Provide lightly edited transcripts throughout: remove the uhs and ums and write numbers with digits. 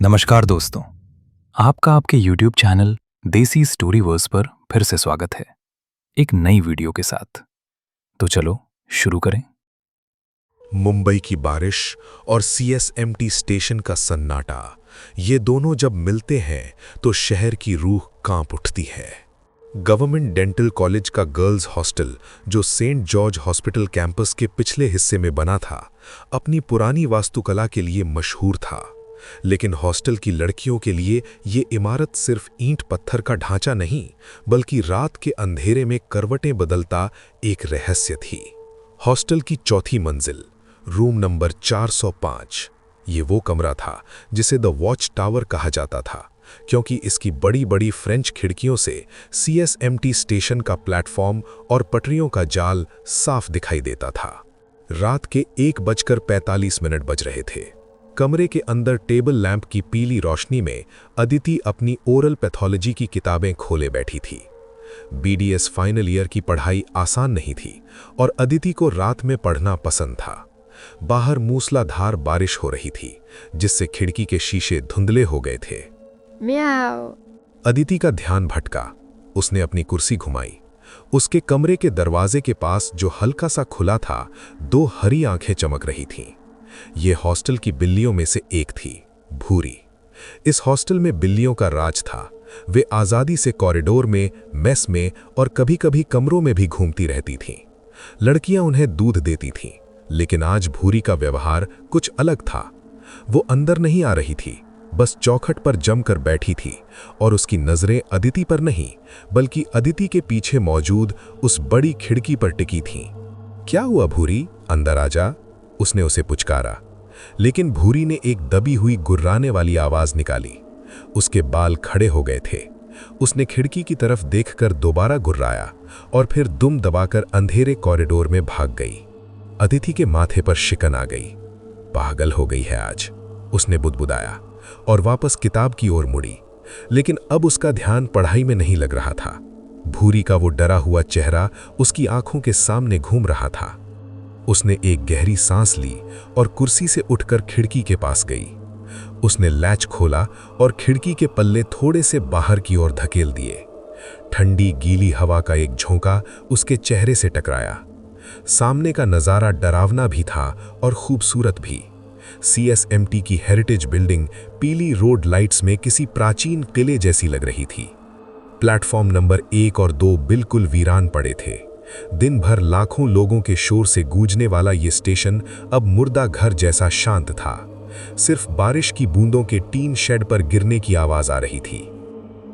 नमस्कार दोस्तों, आपका आपके YouTube चैनल देसी स्टोरीवर्स पर फिर से स्वागत है एक नई वीडियो के साथ। तो चलो शुरू करें। मुंबई की बारिश और सीएसएमटी स्टेशन का सन्नाटा, ये दोनों जब मिलते हैं तो शहर की रूह कांप उठती है। गवर्नमेंट डेंटल कॉलेज का गर्ल्स हॉस्टल, जो सेंट जॉर्ज हॉस्पिटल कैंपस के पिछले हिस्से में बना था, अपनी पुरानी वास्तुकला के लिए मशहूर था। लेकिन हॉस्टल की लड़कियों के लिए ये इमारत सिर्फ ईंट पत्थर का ढांचा नहीं, बल्कि रात के अंधेरे में करवटें बदलता एक रहस्य थी। हॉस्टल की चौथी मंजिल, रूम नंबर 405, ये वो कमरा था जिसे द वॉच टावर कहा जाता था, क्योंकि इसकी बड़ी बड़ी फ्रेंच खिड़कियों से सीएसएमटी स्टेशन का प्लेटफॉर्म और पटरियों का जाल साफ दिखाई देता था। रात के 1:45 बज रहे थे। कमरे के अंदर टेबल लैंप की पीली रोशनी में अदिति अपनी ओरल पैथोलॉजी की किताबें खोले बैठी थी। बीडीएस फाइनल ईयर की पढ़ाई आसान नहीं थी और अदिति को रात में पढ़ना पसंद था। बाहर मूसलाधार बारिश हो रही थी, जिससे खिड़की के शीशे धुंधले हो गए थे। म्याऊ। अदिति का ध्यान भटका। उसने अपनी कुर्सी घुमाई। उसके कमरे के दरवाजे के पास, जो हल्का सा खुला था, दो हरी आंखें चमक रही थीं। ये हॉस्टल की बिल्लियों में से एक थी, भूरी। इस हॉस्टल में बिल्लियों का राज था। वे आज़ादी से कॉरिडोर में, मेस में और कभी-कभी कमरों में भी घूमती रहती थीं। लड़कियां उन्हें दूध देती थीं, लेकिन आज भूरी का व्यवहार कुछ अलग था। वो अंदर नहीं आ रही थी, बस चौखट पर जमकर बैठी थी, और उसकी नजरें अदिति पर नहीं, बल्कि अदिति के पीछे मौजूद उस बड़ी खिड़की पर टिकी थीं। क्या हुआ भूरी, अंदर आ जा, उसने उसे पुचकारा। लेकिन भूरी ने एक दबी हुई गुर्राने वाली आवाज निकाली। उसके बाल खड़े हो गए थे। उसने खिड़की की तरफ देखकर दोबारा गुर्राया और फिर दुम दबाकर अंधेरे कॉरिडोर में भाग गई। अदिति के माथे पर शिकन आ गई। पागल हो गई है आज, उसने बुदबुदाया और वापस किताब की ओर मुड़ी। लेकिन अब उसका ध्यान पढ़ाई में नहीं लग रहा था। भूरी का वो डरा हुआ चेहरा उसकी आंखों के सामने घूम रहा था। उसने एक गहरी सांस ली और कुर्सी से उठकर खिड़की के पास गई। उसने लैच खोला और खिड़की के पल्ले थोड़े से बाहर की ओर धकेल दिए। ठंडी गीली हवा का एक झोंका उसके चेहरे से टकराया। सामने का नज़ारा डरावना भी था और खूबसूरत भी। सीएसएमटी की हेरिटेज बिल्डिंग पीली रोड लाइट्स में किसी प्राचीन किले जैसी लग रही थी। प्लेटफॉर्म नंबर 1 और 2 बिल्कुल वीरान पड़े थे। दिन भर लाखों लोगों के शोर से गूंजने वाला ये स्टेशन अब मुर्दा घर जैसा शांत था। सिर्फ बारिश की बूंदों के टीन शेड पर गिरने की आवाज आ रही थी।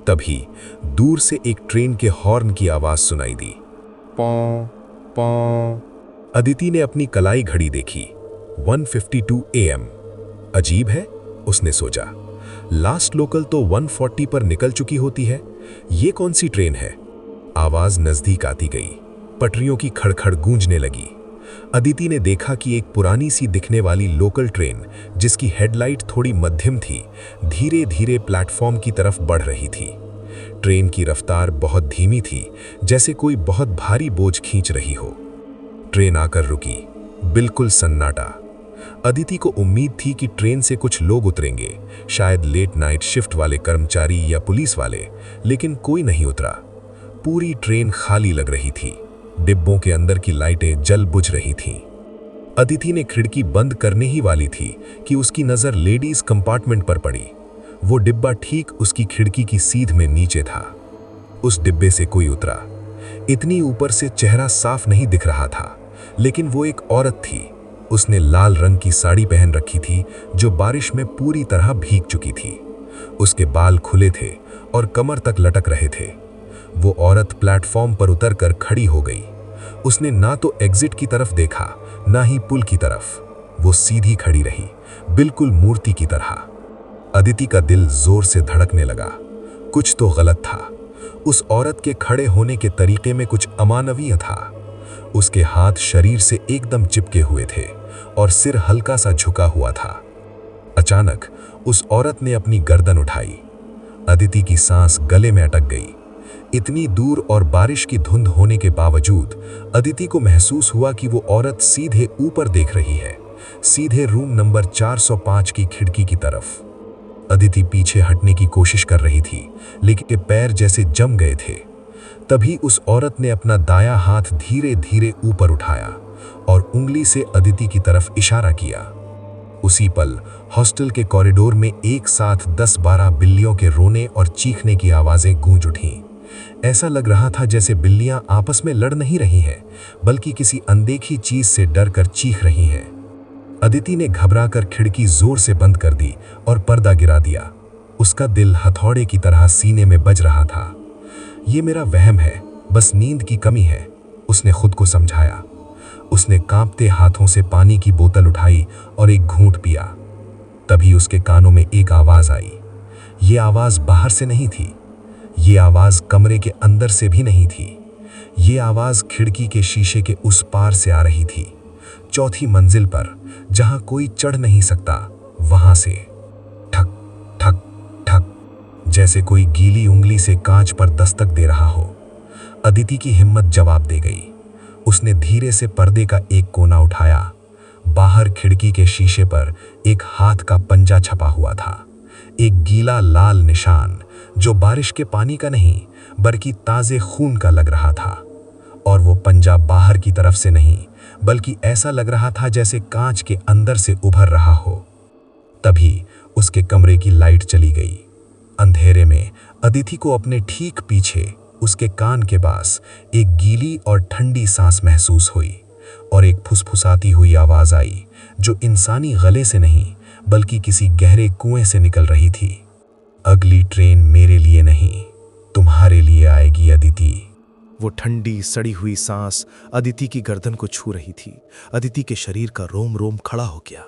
तभी दूर से एक ट्रेन के हॉर्न की आवाज सुनाई दी। पौ पौ। अदिति ने अपनी कलाई घड़ी देखी। 1:52 AM। अजीब है, उसने सोचा। लास्ट लोकल तो 1:40 पर निकल चुकी होती है। ये कौन सी ट्रेन है? आवाज नजदीक आती गई। पटरियों की खड़खड़ गूंजने लगी। अदिति ने देखा कि एक पुरानी सी दिखने वाली लोकल ट्रेन, जिसकी हेडलाइट थोड़ी मध्यम थी, धीरे धीरे प्लेटफॉर्म की तरफ बढ़ रही थी। ट्रेन की रफ्तार बहुत धीमी थी, जैसे कोई बहुत भारी बोझ खींच रही हो। ट्रेन आकर रुकी। बिल्कुल सन्नाटा। अदिति को उम्मीद थी कि ट्रेन से कुछ लोग उतरेंगे, शायद लेट नाइट शिफ्ट वाले कर्मचारी या पुलिस वाले, लेकिन कोई नहीं उतरा। पूरी ट्रेन खाली लग रही थी। डिब्बों के अंदर की लाइटें जल बुझ रही थीं। अदिति ने खिड़की बंद करने ही वाली थी कि उसकी नजर लेडीज कंपार्टमेंट पर पड़ी। वो डिब्बा ठीक उसकी खिड़की की सीध में नीचे था। उस डिब्बे से कोई उतरा। इतनी ऊपर से चेहरा साफ नहीं दिख रहा था, लेकिन वो एक औरत थी। उसने लाल रंग की साड़ी पहन रखी थी, जो बारिश में पूरी तरह भीग चुकी थी। उसके बाल खुले थे और कमर तक लटक रहे थे। वो औरत प्लेटफॉर्म पर उतरकर खड़ी हो गई। उसने ना तो एग्जिट की तरफ देखा, ना ही पुल की तरफ। वो सीधी खड़ी रही, बिल्कुल मूर्ति की तरह। अदिति का दिल जोर से धड़कने लगा। कुछ तो गलत था। उस औरत के खड़े होने के तरीके में कुछ अमानवीय था। उसके हाथ शरीर से एकदम चिपके हुए थे और सिर हल्का सा झुका हुआ था। अचानक उस औरत ने अपनी गर्दन उठाई। अदिति की सांस गले में अटक गई। इतनी दूर और बारिश की धुंध होने के बावजूद अदिति को महसूस हुआ कि वो औरत सीधे ऊपर देख रही है, सीधे रूम नंबर 405 की खिड़की की तरफ। अदिति पीछे हटने की कोशिश कर रही थी, लेकिन पैर जैसे जम गए थे। तभी उस औरत ने अपना दायां हाथ धीरे धीरे ऊपर उठाया और उंगली से अदिति की तरफ इशारा किया। उसी पल हॉस्टल के कॉरिडोर में एक साथ 10-12 बिल्लियों के रोने और चीखने की आवाजें गूंज उठीं। ऐसा लग रहा था जैसे बिल्लियां आपस में लड़ नहीं रही हैं, बल्कि किसी अनदेखी चीज से डर कर चीख रही हैं। अदिति ने घबराकर खिड़की जोर से बंद कर दी और पर्दा गिरा दिया। उसका दिल हथौड़े की तरह सीने में बज रहा था। ये मेरा वहम है, बस नींद की कमी है, उसने खुद को समझाया। उसने कांपते हाथों से पानी की बोतल उठाई और एक घूंट पिया। तभी उसके कानों में एक आवाज आई। ये आवाज बाहर से नहीं थी, ये आवाज कमरे के अंदर से भी नहीं थी। ये आवाज खिड़की के शीशे के उस पार से आ रही थी, चौथी मंजिल पर, जहां कोई चढ़ नहीं सकता, वहां से। ठक ठक ठक, जैसे कोई गीली उंगली से कांच पर दस्तक दे रहा हो। अदिति की हिम्मत जवाब दे गई। उसने धीरे से पर्दे का एक कोना उठाया। बाहर खिड़की के शीशे पर एक हाथ का पंजा छपा हुआ था, एक गीला लाल निशान जो बारिश के पानी का नहीं बल्कि ताजे खून का लग रहा था। और वो पंजा बाहर की तरफ से नहीं, बल्कि ऐसा लग रहा था जैसे कांच के अंदर से उभर रहा हो। तभी उसके कमरे की लाइट चली गई। अंधेरे में अदिति को अपने ठीक पीछे उसके कान के पास एक गीली और ठंडी सांस महसूस हुई और एक फुसफुसाती हुई आवाज आई जो इंसानी गले से नहीं बल्कि किसी गहरे कुएं से निकल रही थी। अगली ट्रेन मेरे लिए नहीं, तुम्हारे लिए आएगी अदिति। वो ठंडी सड़ी हुई सांस अदिति की गर्दन को छू रही थी। अदिति के शरीर का रोम रोम खड़ा हो गया।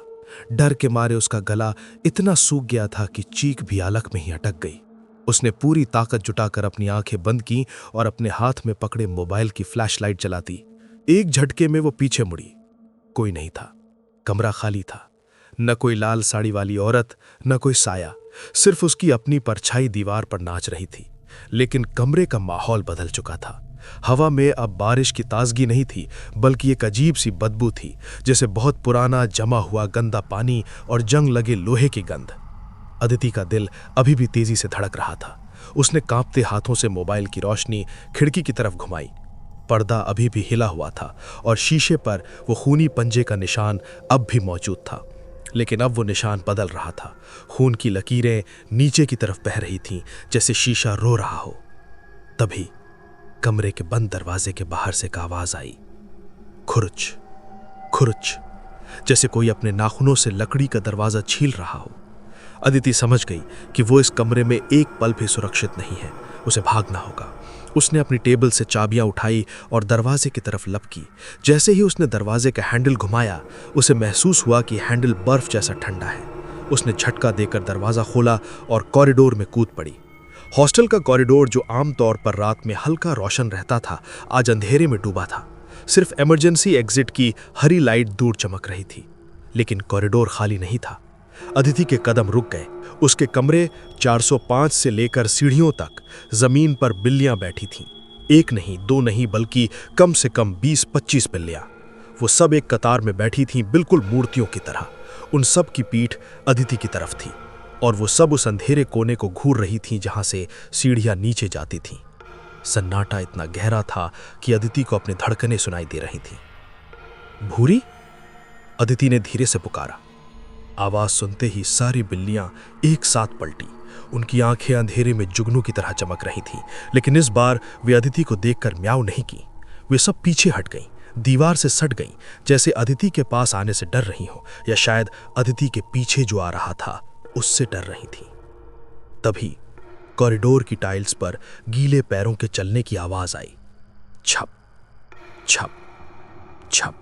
डर के मारे उसका गला इतना सूख गया था कि चीख भी अलग में ही अटक गई। उसने पूरी ताकत जुटाकर अपनी आंखें बंद की और अपने हाथ में पकड़े मोबाइल की फ्लैशलाइट जला दी। एक झटके में वो पीछे मुड़ी। कोई नहीं था, कमरा खाली था। न कोई लाल साड़ी वाली औरत, न कोई साया, सिर्फ उसकी अपनी परछाई दीवार पर नाच रही थी। लेकिन कमरे का माहौल बदल चुका था। हवा में अब बारिश की ताजगी नहीं थी, बल्कि एक अजीब सी बदबू थी, जैसे बहुत पुराना जमा हुआ गंदा पानी और जंग लगे लोहे की गंध। अदिति का दिल अभी भी तेजी से धड़क रहा था। उसने कांपते हाथों से मोबाइल की रोशनी खिड़की की तरफ घुमाई। पर्दा अभी भी हिला हुआ था और शीशे पर वो खूनी पंजे का निशान अब भी मौजूद था। लेकिन अब वो निशान बदल रहा था। खून की लकीरें नीचे की तरफ बह रही थीं, जैसे शीशा रो रहा हो। तभी कमरे के बंद दरवाजे के बाहर से एक आवाज आई, खुरुच खुरुच, जैसे कोई अपने नाखूनों से लकड़ी का दरवाजा छील रहा हो। अदिति समझ गई कि वो इस कमरे में एक पल भी सुरक्षित नहीं है। उसे भागना होगा। उसने अपनी टेबल से चाबियां उठाई और दरवाजे की तरफ लपकी। जैसे ही उसने दरवाजे का हैंडल घुमाया, उसे महसूस हुआ कि हैंडल बर्फ जैसा ठंडा है। उसने झटका देकर दरवाजा खोला और कॉरिडोर में कूद पड़ी। हॉस्टल का कॉरिडोर, जो आमतौर पर रात में हल्का रोशन रहता था, आज अंधेरे में डूबा था। सिर्फ इमरजेंसी एग्जिट की हरी लाइट दूर चमक रही थी। लेकिन कॉरिडोर खाली नहीं था। अदिति के कदम रुक गए। उसके कमरे 405 से लेकर सीढ़ियों तक जमीन पर बिल्लियां बैठी थीं। एक नहीं, दो नहीं, बल्कि कम से कम 20-25 बिल्लियां। वो सब एक कतार में बैठी थीं, बिल्कुल मूर्तियों की तरह। उन सब की पीठ अदिति की तरफ थी और वो सब उस अंधेरे कोने को घूर रही थीं जहां से सीढ़ियां नीचे जाती थीं। सन्नाटा इतना गहरा था कि अदिति को अपनी धड़कनें सुनाई दे रही थीं। भूरी, अदिति ने धीरे से पुकारा। आवाज सुनते ही सारी बिल्लियां एक साथ पलटी। उनकी आंखें अंधेरे में जुगनू की तरह चमक रही थीं, लेकिन इस बार वे अदिति को देखकर म्याऊं नहीं की। वे सब पीछे हट गईं, दीवार से सट गईं, जैसे अदिति के पास आने से डर रही हो, या शायद अदिति के पीछे जो आ रहा था उससे डर रही थी। तभी कॉरिडोर की टाइल्स पर गीले पैरों के चलने की आवाज आई। छप छप छप।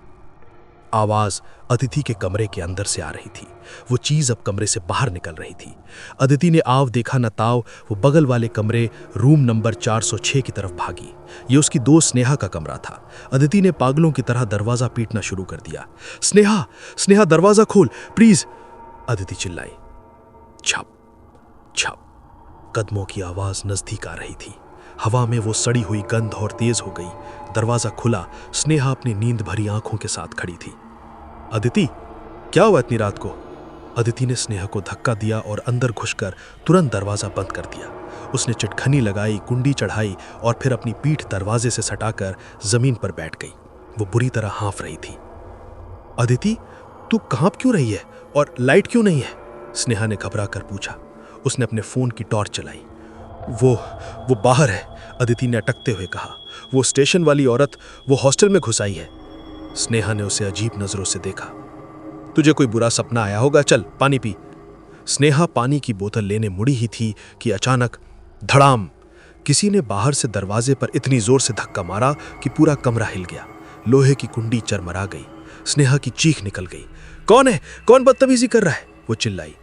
आवाज अदिति के कमरे के अंदर से आ रही थी। वो चीज अब कमरे से बाहर निकल रही थी। अदिति ने आव देखा न ताव वो बगल वाले कमरे रूम नंबर 406 की तरफ भागी। ये उसकी दोस्त स्नेहा का कमरा था। अदिति ने पागलों की तरह दरवाजा पीटना शुरू कर दिया। स्नेहा, स्नेहा, दरवाजा खोल प्लीज, अदिति चिल्लाई। छप छप। कदमों की आवाज नजदीक आ रही थी। हवा में वो सड़ी हुई गंध और तेज हो गई। दरवाजा खुला। स्नेहा अपनी नींद भरी आंखों के साथ खड़ी थी। अदिति, क्या हुआ इतनी रात को? अदिति ने स्नेहा को धक्का दिया और अंदर घुसकर तुरंत दरवाजा बंद कर दिया। उसने चिटखनी लगाई, कुंडी चढ़ाई और फिर अपनी पीठ दरवाजे से सटाकर जमीन पर बैठ गई। वो बुरी तरह हाँफ रही थी। अदिति, तू कांप क्यों रही है और लाइट क्यों नहीं है? स्नेहा ने घबरा कर पूछा। उसने अपने फोन की टॉर्च चलाई। वो बाहर है, अदिति ने अटकते हुए कहा। वो स्टेशन वाली औरत वो हॉस्टल में घुस आई है। स्नेहा ने उसे अजीब नजरों से देखा। तुझे कोई बुरा सपना आया होगा, चल पानी पी। स्नेहा पानी की बोतल लेने मुड़ी ही थी कि अचानक धड़ाम, किसी ने बाहर से दरवाजे पर इतनी जोर से धक्का मारा कि पूरा कमरा हिल गया। लोहे की कुंडी चरमरा गई। स्नेहा की चीख निकल गई। कौन है? कौन बदतमीजी कर रहा है? वो चिल्लाई।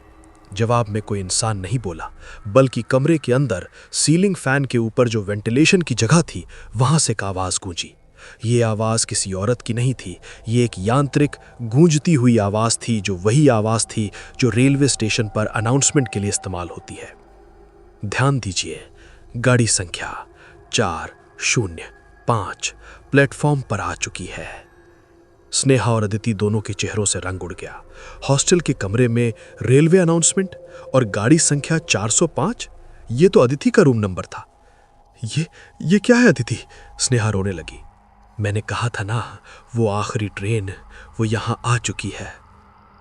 जवाब में कोई इंसान नहीं बोला, बल्कि कमरे के अंदर सीलिंग फैन के ऊपर जो वेंटिलेशन की जगह थी वहां से एक आवाज गूंजी। ये आवाज किसी औरत की नहीं थी। ये एक यांत्रिक गूंजती हुई आवाज थी, जो वही आवाज थी जो रेलवे स्टेशन पर अनाउंसमेंट के लिए इस्तेमाल होती है। ध्यान दीजिए, गाड़ी संख्या 405 प्लेटफॉर्म पर आ चुकी है। स्नेहा और अदिति दोनों के चेहरों से रंग उड़ गया। हॉस्टल के कमरे में रेलवे अनाउंसमेंट और गाड़ी संख्या 405? ये तो अदिति का रूम नंबर था। ये क्या है अदिति? स्नेहा रोने लगी। मैंने कहा था ना, वो आखिरी ट्रेन वो यहां आ चुकी है।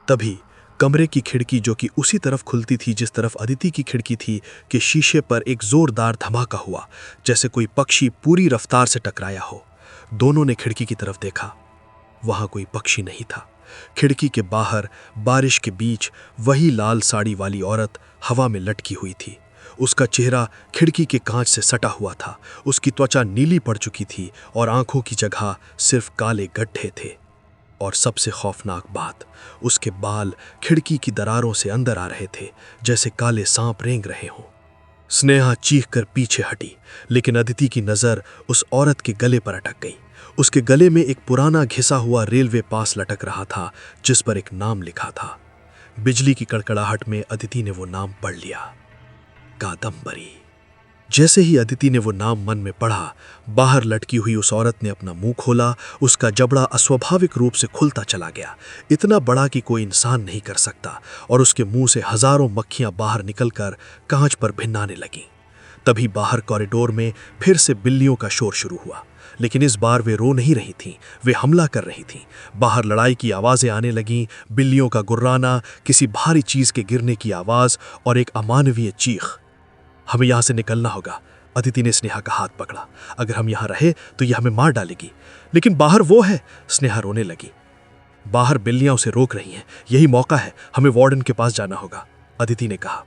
तभी कमरे की खिड़की, जो कि उसी तरफ खुलती थी जिस तरफ अदिति की खिड़की थी, के शीशे पर एक जोरदार धमाका हुआ, जैसे कोई पक्षी पूरी रफ्तार से टकराया हो। दोनों ने खिड़की की तरफ देखा। वहां कोई पक्षी नहीं था। खिड़की के बाहर बारिश के बीच वही लाल साड़ी वाली औरत हवा में लटकी हुई थी। उसका चेहरा खिड़की के कांच से सटा हुआ था। उसकी त्वचा नीली पड़ चुकी थी और आंखों की जगह सिर्फ काले गड्ढे थे। और सबसे खौफनाक बात, उसके बाल खिड़की की दरारों से अंदर आ रहे थे, जैसे काले सांप रेंग रहे हों। स्नेहा चीख कर पीछे हटी, लेकिन अदिति की नजर उस औरत के गले पर अटक गई। उसके गले में एक पुराना घिसा हुआ रेलवे पास लटक रहा था, जिस पर एक नाम लिखा था। बिजली की कड़कड़ाहट में अदिति ने वो नाम पढ़ लिया, कादम्बरी। जैसे ही अदिति ने वो नाम मन में पढ़ा, बाहर लटकी हुई उस औरत ने अपना मुंह खोला। उसका जबड़ा अस्वाभाविक रूप से खुलता चला गया, इतना बड़ा कि कोई इंसान नहीं कर सकता, और उसके मुंह से हजारों मक्खियां बाहर निकलकर कांच पर भिन्नाने लगीं। तभी बाहर कॉरिडोर में फिर से बिल्लियों का शोर शुरू हुआ, लेकिन इस बार वे रो नहीं रही थीं, वे हमला कर रही थीं। बाहर लड़ाई की आवाजें आने लगीं, बिल्लियों का गुर्राना, किसी भारी चीज के गिरने की आवाज और एक अमानवीय चीख। हमें यहां से निकलना होगा। अदिति ने स्नेहा का हाथ पकड़ा। अगर हम यहां रहे तो यह हमें मार डालेगी। लेकिन बाहर वो है, स्नेहा रोने लगी। बाहर बिल्लियां उसे रोक रही हैं। यही मौका है, हमें वार्डन के पास जाना होगा, अदिति ने कहा।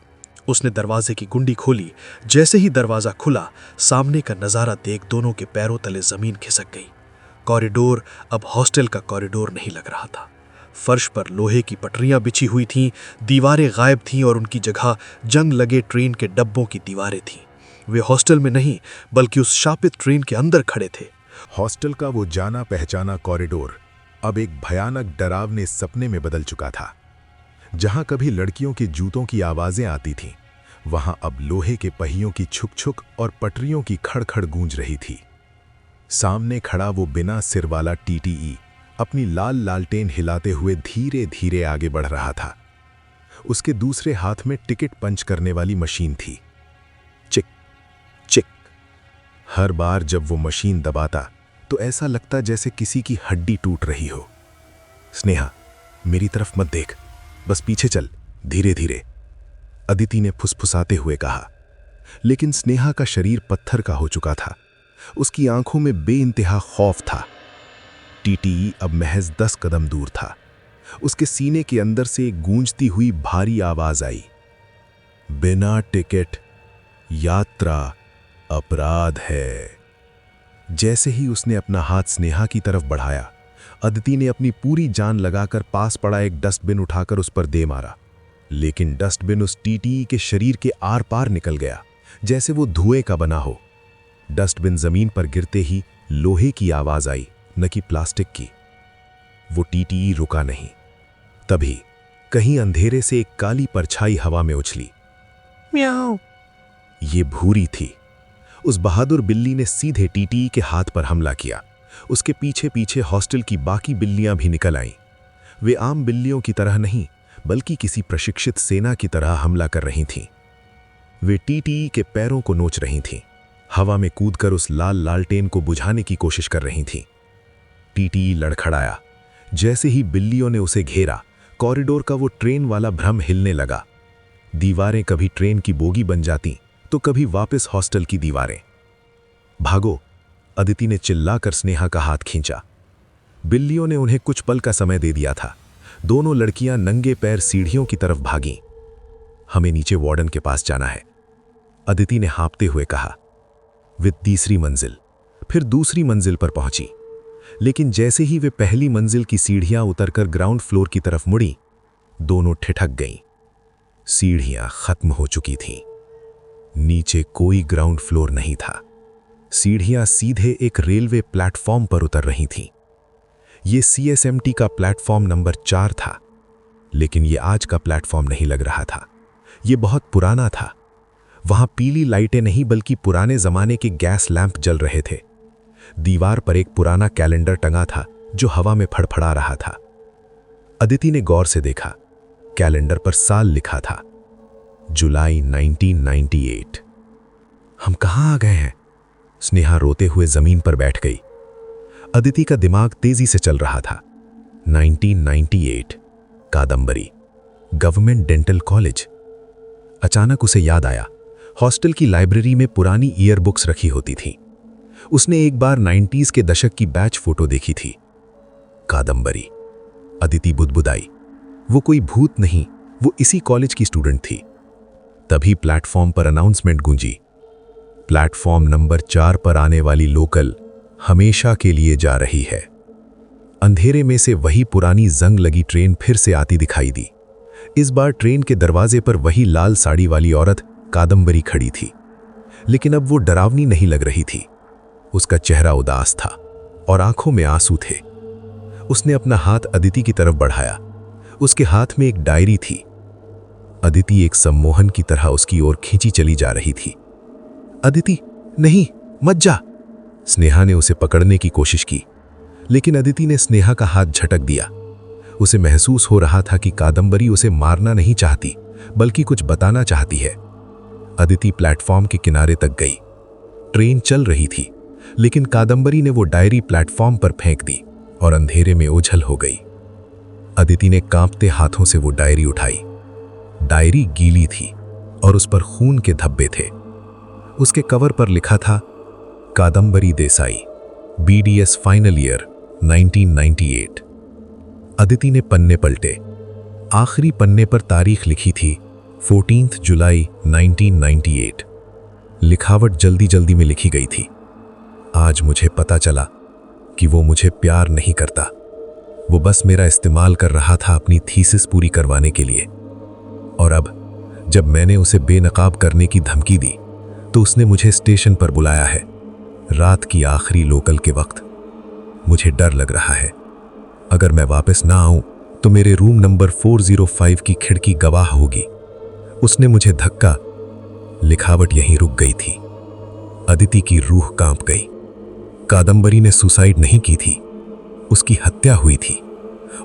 उसने दरवाजे की कुंडी खोली। जैसे ही दरवाजा खुला, सामने का नजारा देख दोनों के पैरों तले जमीन खिसक गई। कॉरिडोर अब हॉस्टल का कॉरिडोर नहीं लग रहा था। फर्श पर लोहे की पटरियां बिछी हुई थीं, दीवारें गायब थीं और उनकी जगह जंग लगे ट्रेन के डब्बों की दीवारें थीं। वे हॉस्टल में नहीं, बल्कि उस शापित ट्रेन के अंदर खड़े थे। हॉस्टल का वो जाना पहचाना कॉरिडोर अब एक भयानक डरावने सपने में बदल चुका था। जहां कभी लड़कियों के जूतों की आवाजें आती थीं, वहां अब लोहे के पहियों की छुक छुक और पटरियों की खड़खड़ गूंज रही थी। सामने खड़ा वो बिना सिर वाला टीटीई अपनी लाल लालटेन हिलाते हुए धीरे धीरे आगे बढ़ रहा था। उसके दूसरे हाथ में टिकट पंच करने वाली मशीन थी। चिक चिक। हर बार जब वो मशीन दबाता तो ऐसा लगता जैसे किसी की हड्डी टूट रही हो। स्नेहा, मेरी तरफ मत देख, बस पीछे चल, धीरे धीरे, अदिति ने फुसफुसाते हुए कहा। लेकिन स्नेहा का शरीर पत्थर का हो चुका था। उसकी आंखों में बेइंतहा खौफ था। टीटी अब महज 10 कदम दूर था। उसके सीने के अंदर से एक गूंजती हुई भारी आवाज आई, बिना टिकट यात्रा अपराध है। जैसे ही उसने अपना हाथ स्नेहा की तरफ बढ़ाया, अदिति ने अपनी पूरी जान लगाकर पास पड़ा एक डस्टबिन उठाकर उस पर दे मारा। लेकिन डस्टबिन उस टीटी के शरीर के आर पार निकल गया, जैसे वो धुएं का बना हो। डस्टबिन जमीन पर गिरते ही लोहे की आवाज आई, न कि प्लास्टिक की। वो टीटी रुका नहीं। तभी कहीं अंधेरे से एक काली परछाई हवा में उछली। म्याऊ। ये भूरी थी। उस बहादुर बिल्ली ने सीधे टीटी के हाथ पर हमला किया। उसके पीछे पीछे हॉस्टल की बाकी बिल्लियां भी निकल आईं। वे आम बिल्लियों की तरह नहीं, बल्कि किसी प्रशिक्षित सेना की तरह हमला कर रही थीं। वे टीटीई के पैरों को नोच रही थीं, हवा में कूदकर उस लाल लालटेन को बुझाने की कोशिश कर रही थीं। टीटीई लड़खड़ाया। जैसे ही बिल्लियों ने उसे घेरा, कॉरिडोर का वो ट्रेन वाला भ्रम हिलने लगा। दीवारें कभी ट्रेन की बोगी बन जाती तो कभी वापस हॉस्टल की दीवारें। भागो, अदिति ने चिल्लाकर स्नेहा का हाथ खींचा। बिल्लियों ने उन्हें कुछ पल का समय दे दिया था। दोनों लड़कियां नंगे पैर सीढ़ियों की तरफ भागीं। हमें नीचे वार्डन के पास जाना है, अदिति ने हाँफते हुए कहा। वे तीसरी मंजिल, फिर दूसरी मंजिल पर पहुंची, लेकिन जैसे ही वे पहली मंजिल की सीढ़ियां उतरकर ग्राउंड फ्लोर की तरफ मुड़ी, दोनों ठिठक गईं। सीढ़ियां खत्म हो चुकी थीं। नीचे कोई ग्राउंड फ्लोर नहीं था। सीढ़ियां सीधे एक रेलवे प्लेटफॉर्म पर उतर रही थीं। ये CSMT का प्लेटफॉर्म नंबर 4 था, लेकिन ये आज का प्लेटफॉर्म नहीं लग रहा था। ये बहुत पुराना था। वहां पीली लाइटें नहीं बल्कि पुराने जमाने के गैस लैंप जल रहे थे। दीवार पर एक पुराना कैलेंडर टंगा था जो हवा में फड़फड़ा रहा था। अदिति ने गौर से देखा। कैलेंडर पर साल लिखा था, जुलाई 1998। हम कहां आ गए हैं? स्नेहा रोते हुए जमीन पर बैठ गई। अदिति का दिमाग तेजी से चल रहा था। 1998, कादम्बरी, गवर्नमेंट डेंटल कॉलेज। अचानक उसे याद आया, हॉस्टल की लाइब्रेरी में पुरानी ईयर बुक्स रखी होती थी। उसने एक बार 90s के दशक की बैच फोटो देखी थी। कादम्बरी, अदिति बुदबुदाई। वो कोई भूत नहीं, वो इसी कॉलेज की स्टूडेंट थी। तभी प्लेटफॉर्म पर अनाउंसमेंट गूंजी, प्लेटफॉर्म नंबर 4 पर आने वाली लोकल हमेशा के लिए जा रही है। अंधेरे में से वही पुरानी जंग लगी ट्रेन फिर से आती दिखाई दी। इस बार ट्रेन के दरवाजे पर वही लाल साड़ी वाली औरत कादम्बरी खड़ी थी, लेकिन अब वो डरावनी नहीं लग रही थी। उसका चेहरा उदास था और आंखों में आंसू थे। उसने अपना हाथ अदिति की तरफ बढ़ाया। उसके हाथ में एक डायरी थी। अदिति एक सम्मोहन की तरह उसकी ओर खींची चली जा रही थी। अदिति, नहीं, मत जा। स्नेहा ने उसे पकड़ने की कोशिश की, लेकिन अदिति ने स्नेहा का हाथ झटक दिया। उसे महसूस हो रहा था कि कादम्बरी उसे मारना नहीं चाहती, बल्कि कुछ बताना चाहती है। अदिति प्लेटफॉर्म के किनारे तक गई। ट्रेन चल रही थी, लेकिन कादम्बरी ने वो डायरी प्लेटफॉर्म पर फेंक दी और अंधेरे में ओझल हो गई। अदिति ने कांपते हाथों से वो डायरी उठाई। डायरी गीली थी और उस पर खून के धब्बे थे। उसके कवर पर लिखा था, Kadambari Desai, BDS final year 1998। Aditi ने पन्ने पलटे। आखिरी पन्ने पर तारीख लिखी थी 14 जुलाई 1998। लिखावट जल्दी जल्दी में लिखी गई थी। आज मुझे पता चला कि वो मुझे प्यार नहीं करता। वो बस मेरा इस्तेमाल कर रहा था अपनी थीसिस पूरी करवाने के लिए। और अब जब मैंने उसे बेनकाब करने की धमकी दी तो उसने मुझे स्टेशन पर बुलाया है, रात की आखिरी लोकल के वक्त। मुझे डर लग रहा है, अगर मैं वापस ना आऊं तो मेरे रूम नंबर 405 की खिड़की गवाह होगी। उसने मुझे धक्का। लिखावट यहीं रुक गई थी। अदिति की रूह कांप गई। कादम्बरी ने सुसाइड नहीं की थी, उसकी हत्या हुई थी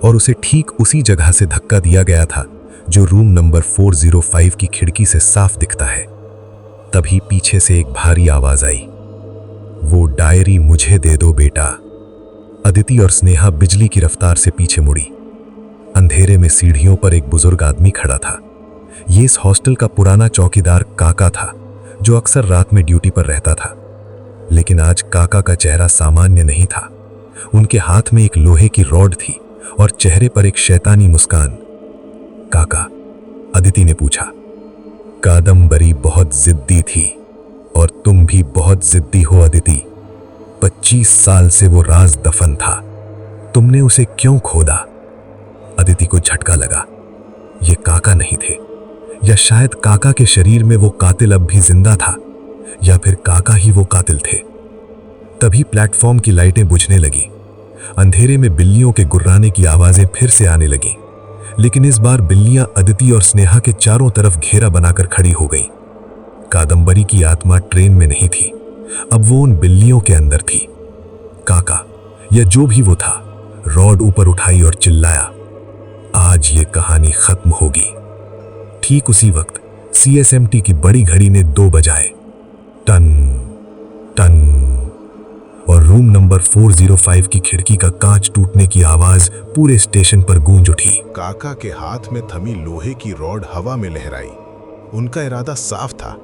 और उसे ठीक उसी जगह से धक्का दिया गया था जो रूम नंबर 405 की खिड़की से साफ दिखता है। तभी पीछे से एक भारी आवाज आई, वो डायरी मुझे दे दो बेटा। अदिति और स्नेहा बिजली की रफ्तार से पीछे मुड़ी। अंधेरे में सीढ़ियों पर एक बुजुर्ग आदमी खड़ा था। ये इस हॉस्टल का पुराना चौकीदार काका था, जो अक्सर रात में ड्यूटी पर रहता था। लेकिन आज काका का चेहरा सामान्य नहीं था। उनके हाथ में एक लोहे की रॉड थी और चेहरे पर एक शैतानी मुस्कान। काका, अदिति ने पूछा। कादम्बरी बहुत जिद्दी थी और तुम भी बहुत जिद्दी हो अदिति। 25 साल से वो राज दफन था, तुमने उसे क्यों खोदा? अदिति को झटका लगा। ये काका नहीं थे, या शायद काका के शरीर में वो कातिल अब भी जिंदा था, या फिर काका ही वो कातिल थे। तभी प्लेटफॉर्म की लाइटें बुझने लगी। अंधेरे में बिल्लियों के गुर्राने की आवाजें फिर से आने लगी, लेकिन इस बार बिल्लियां अदिति और स्नेहा के चारों तरफ घेरा बनाकर खड़ी हो गई। कादम्बरी की आत्मा ट्रेन में नहीं थी, अब वो उन बिल्लियों के अंदर थी। काका, या जो भी वो था, रॉड ऊपर उठाई और चिल्लाया, आज ये कहानी खत्म होगी। ठीक उसी वक्त CSMT की बड़ी घड़ी ने 2 बजाए। टन टन, और रूम नंबर 405 की खिड़की का कांच टूटने की आवाज पूरे स्टेशन पर गूंज उठी। काका के हाथ में थमी लोहे की रॉड हवा में लहराई। उनका इरादा साफ था,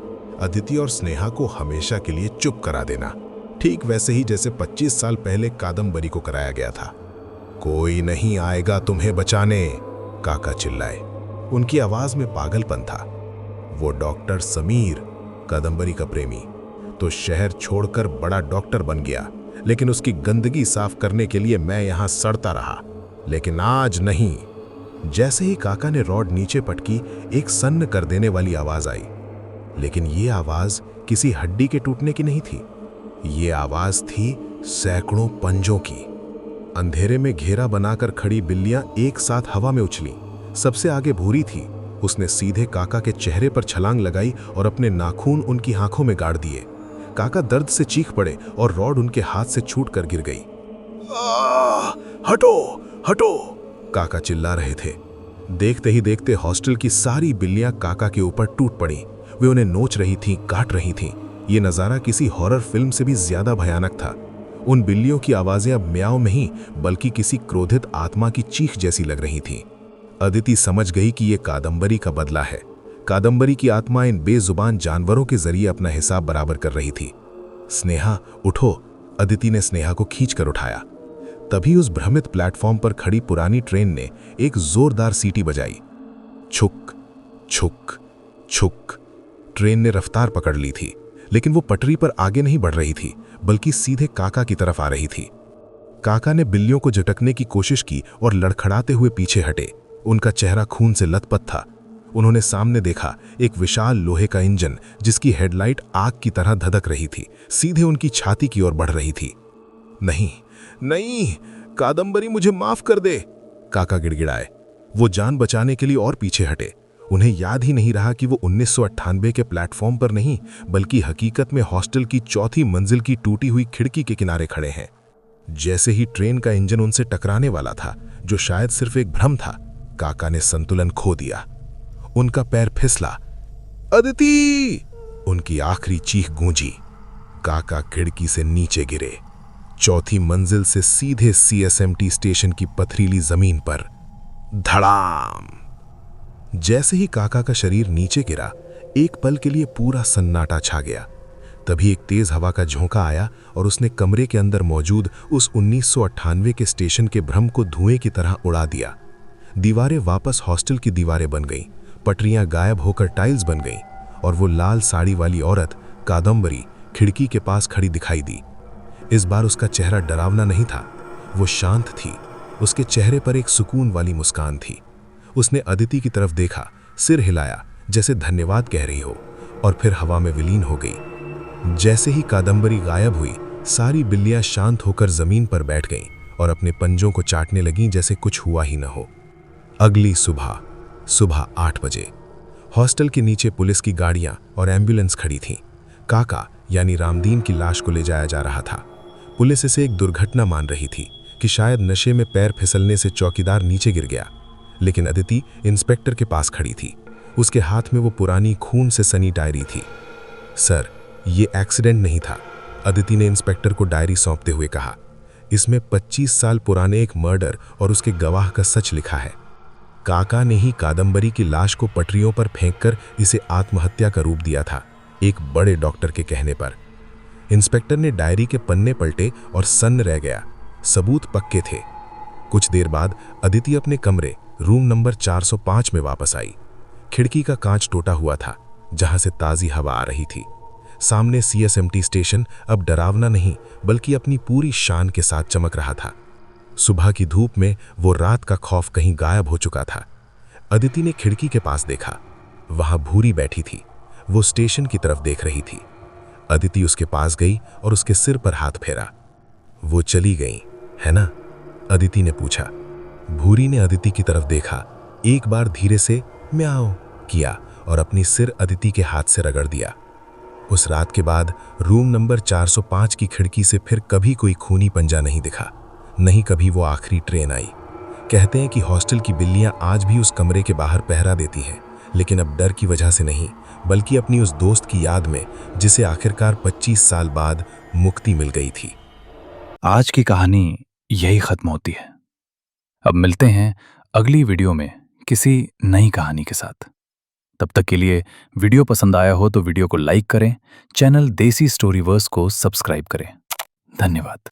अदिति और स्नेहा को हमेशा के लिए चुप करा देना, ठीक वैसे ही जैसे 25 साल पहले कादम्बरी को कराया गया था। कोई नहीं आएगा तुम्हें बचाने, काका चिल्लाए। उनकी आवाज में पागलपन था। वो डॉक्टर समीर, कादम्बरी का प्रेमी, तो शहर छोड़कर बड़ा डॉक्टर बन गया, लेकिन उसकी गंदगी साफ करने के लिए मैं यहां सड़ता रहा, लेकिन आज नहीं। जैसे ही काका ने रॉड नीचे पटकी, एक सन्न कर देने वाली आवाज आई, लेकिन ये आवाज किसी हड्डी के टूटने की नहीं थी। ये आवाज थी सैकड़ों पंजों की। अंधेरे में घेरा बनाकर खड़ी बिल्लियां एक साथ हवा में उछली। सबसे आगे भूरी थी। उसने सीधे काका के चेहरे पर छलांग लगाई और अपने नाखून उनकी आंखों में गाड़ दिए। काका दर्द से चीख पड़े और रॉड उनके हाथ से छूटकर गिर गई। हटो हटो, काका चिल्ला रहे थे। देखते ही देखते हॉस्टल की सारी बिल्लियां काका के ऊपर टूट पड़ी। वे उन्हें नोच रही थीं, काट रही थीं। ये नजारा किसी हॉरर फिल्म से भी ज्यादा भयानक था। उन बिल्लियों की आवाजें अब म्याऊं नहीं, बल्कि किसी क्रोधित आत्मा की चीख जैसी लग रही थीं। अदिति समझ गई कि यह कादम्बरी का बदला है। कादम्बरी की आत्मा इन बेजुबान जानवरों के जरिए अपना हिसाब बराबर कर रही थी। स्नेहा उठो, अदिति ने स्नेहा को खींचकर उठाया। तभी उस भ्रमित प्लेटफॉर्म पर खड़ी पुरानी ट्रेन ने एक जोरदार सीटी बजाई। छुक छुक छुक। ट्रेन ने रफ्तार पकड़ ली थी, लेकिन वो पटरी पर आगे नहीं बढ़ रही थी, बल्कि सीधे काका की तरफ आ रही थी। काका ने बिल्लियों को झटकने की कोशिश की और लड़खड़ाते हुए पीछे हटे। उनका चेहरा खून से लथपथ था। उन्होंने सामने देखा एक विशाल लोहे का इंजन, जिसकी हेडलाइट आग की तरह धधक रही थी, सीधे उनकी छाती की ओर बढ़ रही थी। नहीं नहीं, कादम्बरी मुझे माफ कर दे, काका गिड़गिड़ाए। वो जान बचाने के लिए और पीछे हटे। उन्हें याद ही नहीं रहा कि वो 1998 के प्लेटफॉर्म पर नहीं, बल्कि हकीकत में हॉस्टल की 4थी मंजिल की टूटी हुई खिड़की के किनारे खड़े हैं। जैसे ही ट्रेन का इंजन उनसे टकराने वाला था, जो शायद सिर्फ एक भ्रम था, काका ने संतुलन खो दिया। उनका पैर फिसला। अदिति! उनकी आखिरी चीख गूंजी। काका खिड़की से नीचे गिरे, 4थी मंजिल से सीधे CSMT स्टेशन की पथरीली जमीन पर। धड़ाम! जैसे ही काका का शरीर नीचे गिरा, एक पल के लिए पूरा सन्नाटा छा गया। तभी एक तेज हवा का झोंका आया और उसने कमरे के अंदर मौजूद उस 1998 के स्टेशन के भ्रम को धुएं की तरह उड़ा दिया। दीवारें वापस हॉस्टल की दीवारें बन गईं, पटरियां गायब होकर टाइल्स बन गईं, और वो लाल साड़ी वाली औरत कादम्बरी खिड़की के पास खड़ी दिखाई दी। इस बार उसका चेहरा डरावना नहीं था, वो शांत थी। उसके चेहरे पर एक सुकून वाली मुस्कान थी। उसने अदिति की तरफ देखा, सिर हिलाया जैसे धन्यवाद कह रही हो, और फिर हवा में विलीन हो गई। जैसे ही कादम्बरी गायब हुई, सारी बिल्लियां शांत होकर जमीन पर बैठ गईं और अपने पंजों को चाटने लगीं जैसे कुछ हुआ ही न हो। अगली सुबह 8 बजे हॉस्टल के नीचे पुलिस की गाड़ियां और एम्बुलेंस खड़ी थीं। काका यानी रामदीन की लाश को ले जाया जा रहा था। पुलिस इसे एक दुर्घटना मान रही थी कि शायद नशे में पैर फिसलने से चौकीदार नीचे गिर गया, लेकिन अदिति इंस्पेक्टर के पास खड़ी थी। उसके हाथ में वो पुरानी खून से सनी डायरी थी। सर, ये एक्सीडेंट नहीं था, अदिति ने इंस्पेक्टर को डायरी सौंपते हुए कहा। इसमें 25 साल पुराने एक मर्डर और उसके गवाह का सच लिखा है। काका ने ही कादम्बरी की लाश को पटरियों पर फेंककर इसे आत्महत्या का रूप दिया था, एक बड़े डॉक्टर के कहने पर। इंस्पेक्टर ने डायरी के पन्ने पलटे और सन्न रह गया। सबूत पक्के थे। कुछ देर बाद अदिति अपने कमरे रूम नंबर 405 में वापस आई। खिड़की का कांच टूटा हुआ था, जहां से ताजी हवा आ रही थी। सामने CSMT स्टेशन अब डरावना नहीं, बल्कि अपनी पूरी शान के साथ चमक रहा था। सुबह की धूप में वो रात का खौफ कहीं गायब हो चुका था। अदिति ने खिड़की के पास देखा। वहां भूरी बैठी थी। वो स्टेशन की तरफ देख रही थी। अदिति उसके पास गई और उसके सिर पर हाथ फेरा। वो चली गई, है ना? अदिति ने पूछा। भूरी ने अदिति की तरफ देखा, एक बार धीरे से म्याओ किया और अपनी सिर अदिति के हाथ से रगड़ दिया। उस रात के बाद रूम नंबर 405 की खिड़की से फिर कभी कोई खूनी पंजा नहीं दिखा, नहीं कभी वो आखिरी ट्रेन आई। कहते हैं कि हॉस्टल की बिल्लियां आज भी उस कमरे के बाहर पहरा देती हैं, लेकिन अब डर की वजह से नहीं, बल्कि अपनी उस दोस्त की याद में जिसे आखिरकार 25 साल बाद मुक्ति मिल गई थी। आज की कहानी यही खत्म होती है। अब मिलते हैं अगली वीडियो में किसी नई कहानी के साथ। तब तक के लिए वीडियो पसंद आया हो तो वीडियो को लाइक करें, चैनल देसी स्टोरीवर्स को सब्सक्राइब करें। धन्यवाद।